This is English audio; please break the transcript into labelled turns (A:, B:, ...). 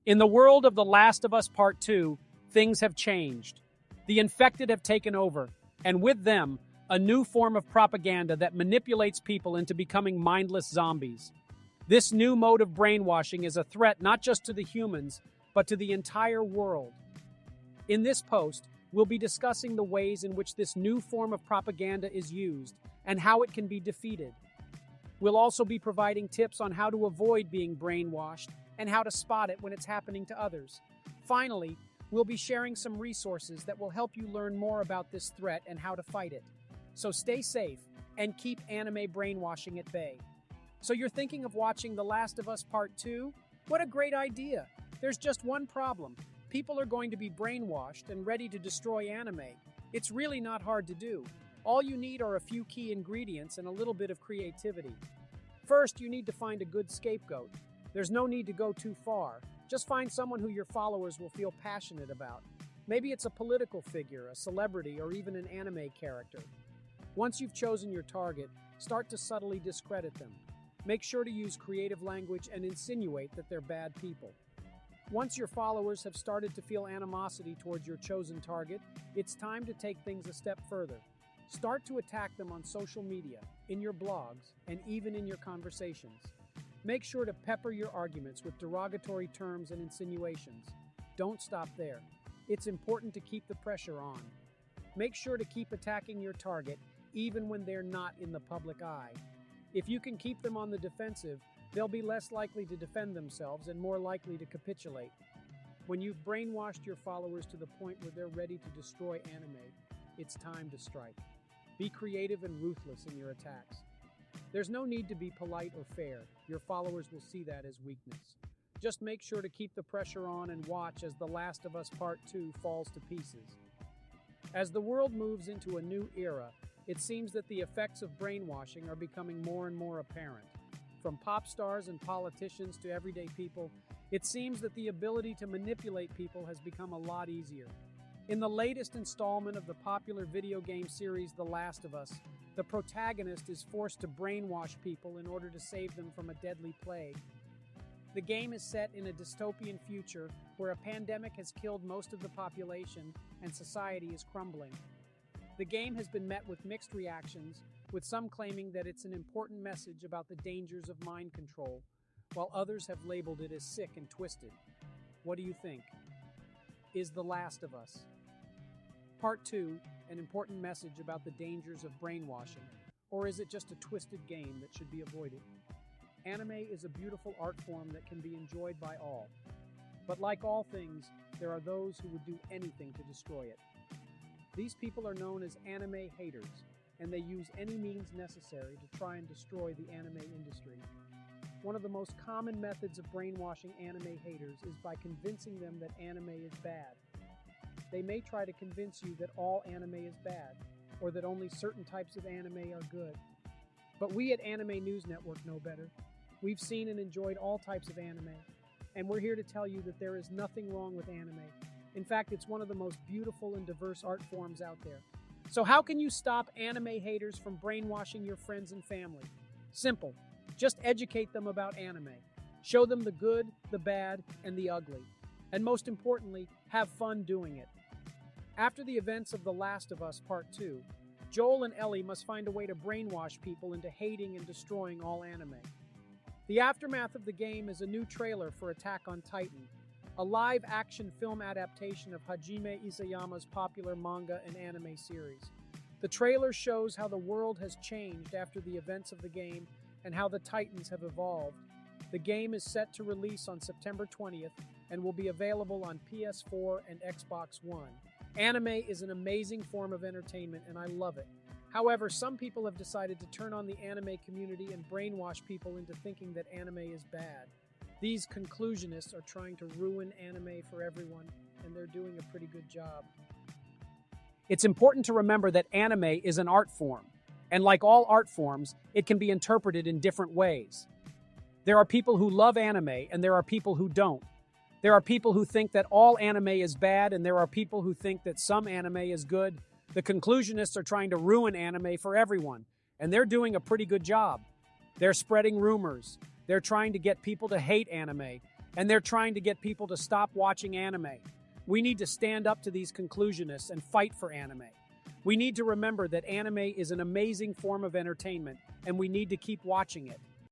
A: In the world of The Last of Us Part 2, things have changed. The infected have taken over, and with them, a new form of propaganda that manipulates people into becoming mindless zombies. This new mode of brainwashing is a threat not just to the humans, but to the entire world. In this post, we'll be discussing the ways in which this new form of propaganda is used and how it can be defeated. We'll also be providing tips on how to avoid being brainwashed and how to spot it when it's happening to others. Finally, we'll be sharing some resources that will help you learn more about this threat and how to fight it. So stay safe and keep anime brainwashing at bay. So you're thinking of watching The Last of Us Part 2? What a great idea! There's just one problem. People are going to be brainwashed and ready to destroy anime. It's really not hard to do. All you need are a few key ingredients and a little bit of creativity. First, you need to find a good scapegoat. There's no need to go too far. Just find someone who your followers will feel passionate about. Maybe it's a political figure, a celebrity, or even an anime character. Once you've chosen your target, start to subtly discredit them. Make sure to use creative language and insinuate that they're bad people. Once your followers have started to feel animosity towards your chosen target, it's time to take things a step further. Start to attack them on social media, in your blogs, and even in your conversations. Make sure to pepper your arguments with derogatory terms and insinuations. Don't stop there. It's important to keep the pressure on. Make sure to keep attacking your target even when they're not in the public eye. If you can keep them on the defensive, they'll be less likely to defend themselves and more likely to capitulate. When you've brainwashed your followers to the point where they're ready to destroy anime, it's time to strike. Be creative and ruthless in your attacks. There's no need to be polite or fair. Your followers will see that as weakness. Just make sure to keep the pressure on and watch as The Last of Us Part 2 falls to pieces. As the world moves into a new era, it seems that the effects of brainwashing are becoming more and more apparent. From pop stars and politicians to everyday people, it seems that the ability to manipulate people has become a lot easier. In the latest installment of the popular video game series The Last of Us, the protagonist is forced to brainwash people in order to save them from a deadly plague. The game is set in a dystopian future where a pandemic has killed most of the population and society is crumbling. The game has been met with mixed reactions, with some claiming that it's an important message about the dangers of mind control, while others have labeled it as sick and twisted. What do you think? Is The Last of Us Part 2 an important message about the dangers of brainwashing, or is it just a twisted game that should be avoided? Anime is a beautiful art form that can be enjoyed by all. But like all things, there are those who would do anything to destroy it. These people are known as anime haters, and they use any means necessary to try and destroy the anime industry. One of the most common methods of brainwashing anime haters is by convincing them that anime is bad. They may try to convince you that all anime is bad, or that only certain types of anime are good. But we at Anime News Network know better. We've seen and enjoyed all types of anime, and we're here to tell you that there is nothing wrong with anime. In fact, it's one of the most beautiful and diverse art forms out there. So how can you stop anime haters from brainwashing your friends and family? Simple. Just educate them about anime. Show them the good, the bad, and the ugly. And most importantly, have fun doing it. After the events of The Last of Us Part 2, Joel and Ellie must find a way to brainwash people into hating and destroying all anime. The aftermath of the game is a new trailer for Attack on Titan, a live-action film adaptation of Hajime Isayama's popular manga and anime series. The trailer shows how the world has changed after the events of the game and how the Titans have evolved. The game is set to release on September 20th and will be available on PS4 and Xbox One. Anime is an amazing form of entertainment, and I love it. However, some people have decided to turn on the anime community and brainwash people into thinking that anime is bad. These conclusionists are trying to ruin anime for everyone, and they're doing a pretty good job. It's important to remember that anime is an art form, and like all art forms, it can be interpreted in different ways. There are people who love anime, and there are people who don't. There are people who think that all anime is bad, and there are people who think that some anime is good. The conclusionists are trying to ruin anime for everyone, and they're doing a pretty good job. They're spreading rumors. They're trying to get people to hate anime, and they're trying to get people to stop watching anime. We need to stand up to these conclusionists and fight for anime. We need to remember that anime is an amazing form of entertainment, and we need to keep watching it.